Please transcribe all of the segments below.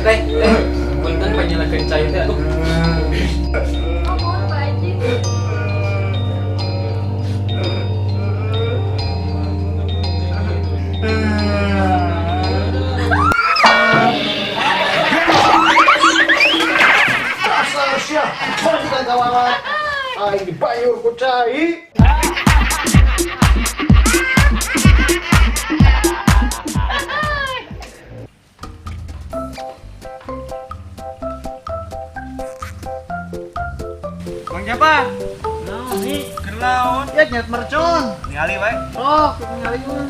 Teh, punten panjelakeun cai teh atuh. Mohon Pak Haji. Asal sia, kita kawalan. Aing dibayur ku cai. Bang siapa? Nah, nih, Keur laut. ya nyet mercon. Ningali wae. Oh, ningali mah.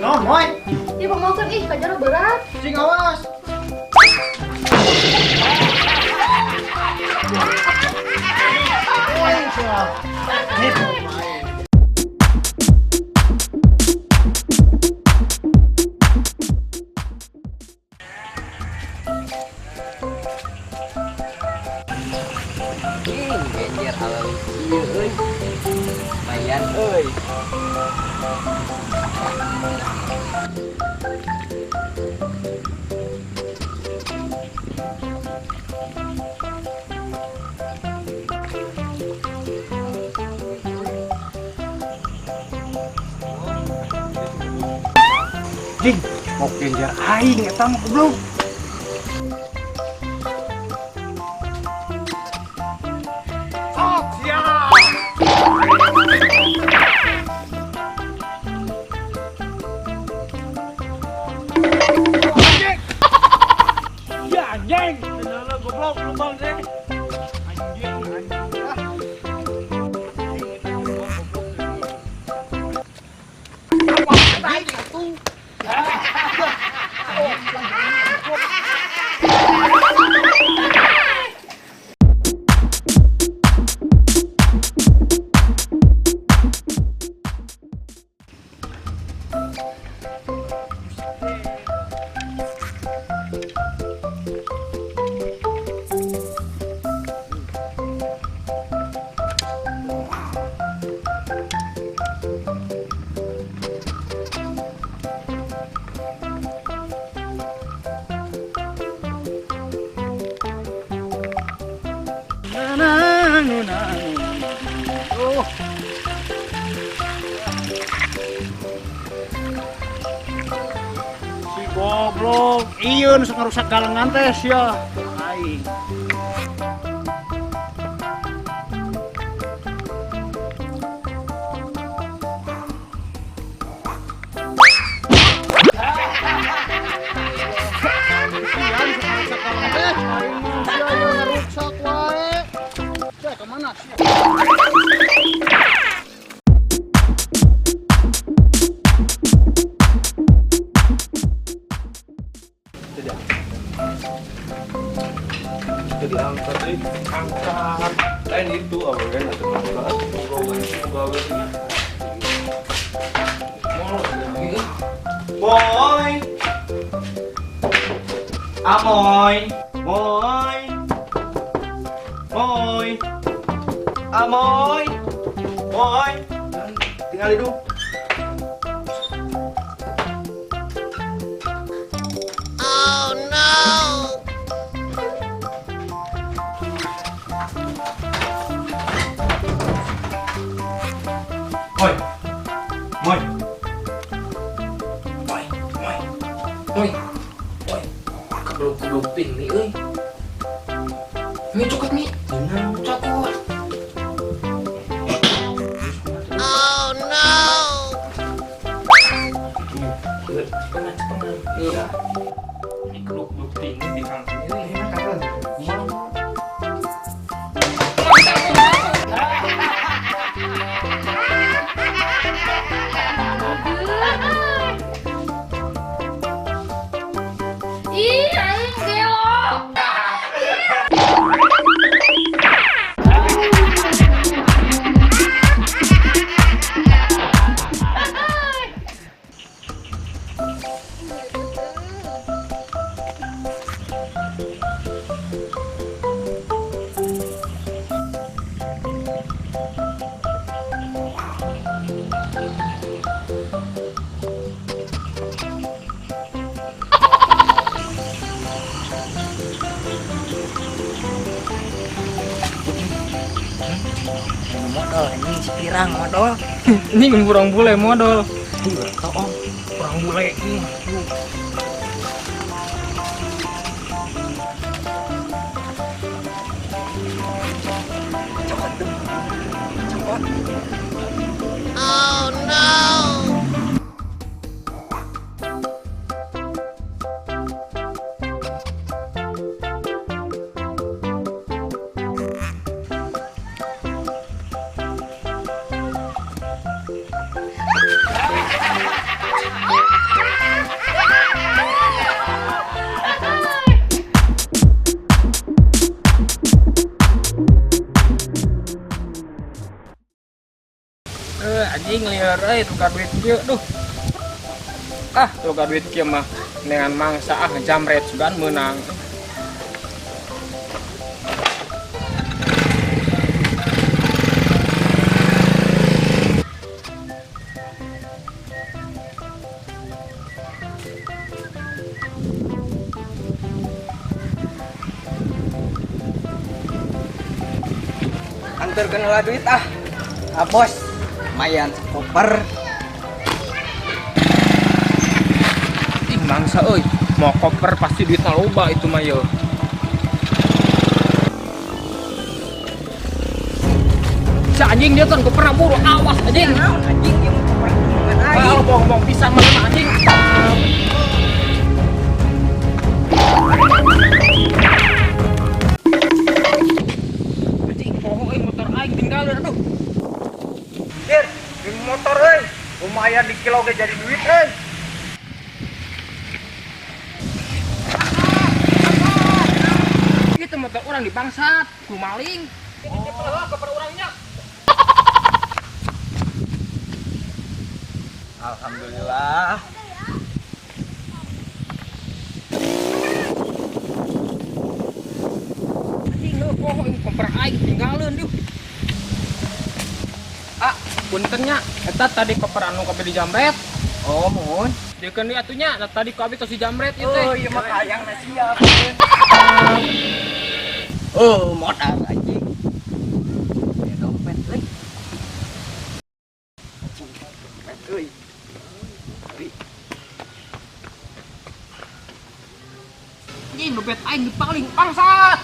No, moy. Ih, pamongkeun ih kajero berat. Cing awas. Oi, siap. Nih, main. Genjer halal ieu euy. Mayan euy. Jing, mau genjer aing eta mah goblok. Sok siap. Anjing. Ya anjing, bener goblok lu bang sih. Anjing, anjing. Si goblok, iya nu sok ngarusak galengan teh sia. Aing. Jadi angkat angkat lain itu awalnya atau angkat pegawainya boy amoy boy boy amoy boy tinggal hidup. Moy, moy, moy, moy, Moy. Moy. Keblok-keblok ping nih euy. Mi cokot mi. Bener cokot. Setengah. Iya. Ini keblok-keblok ping di kangkung ini enak kan. Ih, aing gelo. Modal anjing si pirang modal. Ini kurang bule modal. Iya, toong. Kurang bule ini. Cokot tuh. Cokot. Anjing liar tukar duit kieu duh. Tukar duit kieu mah dengan mangsa ngejamret sugan menang. Antar kenal duit bos. Lumayan koper. Ih mangsa euy, mau koper pasti duitna loba itu mah ye. Si anjing dia kan koper buru awas anjing. Anjing yang koper dengan aing. Kalau bohong pisan mah anjing. Anjing bohong motor aing tinggal aduh. Dir, di motor euy. Lumayan di kilo ge jadi duit euy. Itu motor orang dibangsat, ku maling. Ini koper orangnya. Alhamdulillah. Anjing lu bohong koper aing tinggalin yuk. Puntennya, eta tadi koper anu kabeh dijamret. Oh, mun. Dikeun di atunya, tadi kabeh tos dijamret ieu Oh, teh. iya mah kayangna siap. Modal anjing. Ya dompet euy. Dompet euy. Anjing dompet aing dipaling bangsat.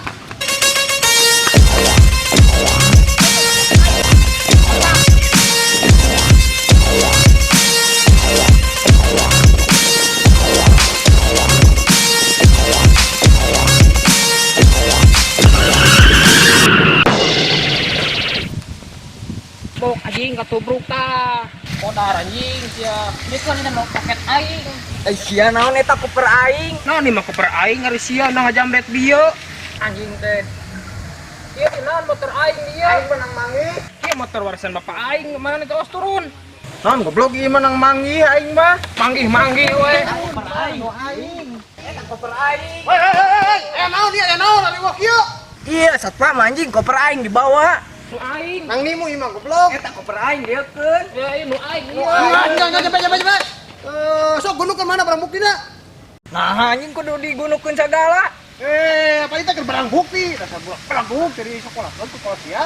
Bok anjing katubruk tah. Kodar anjing sia. Dia kan ini mau paket aing. Sia naon eta koper aing? Nah, nih mah koper aing ngari sia nah ngajamret dieu. Anjing teh. Ieu naon motor aing dieu. Aing menang mangi. Ieu motor warisan bapak aing mana terus turun. Non goblok ieu menang mangi aing mah. Manggih we. Koper aing. Eta koper aing. Hei, naon dia, naon ari wak ieu. Iya, satpam anjing koper aing dibawa. Nu aing. Nang nimu ieu mah goblok. Eta koper aing deukeun. Ya ieu nu aing. Cepet. Sok gunukeun mana barang buktina? Nah, anjing kudu digunukeun sagala. Apa itu kan barang bukti? Dasar barang bukti dari sekolah kan sekolah sia.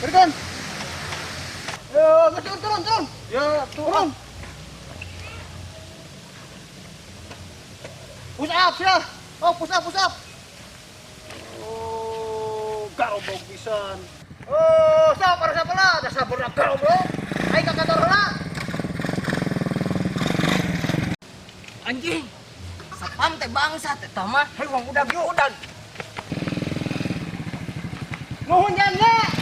Berikan. Turun. Ya, turun. Push up sia. Oh, push up. Oh, garobog pisan. Oh, sabar lah. Dasar budak garobog. Aing ka kantor heula. Anjing. Satpam teh bangsat eta mah. Heuh udag. Nuhun jangan.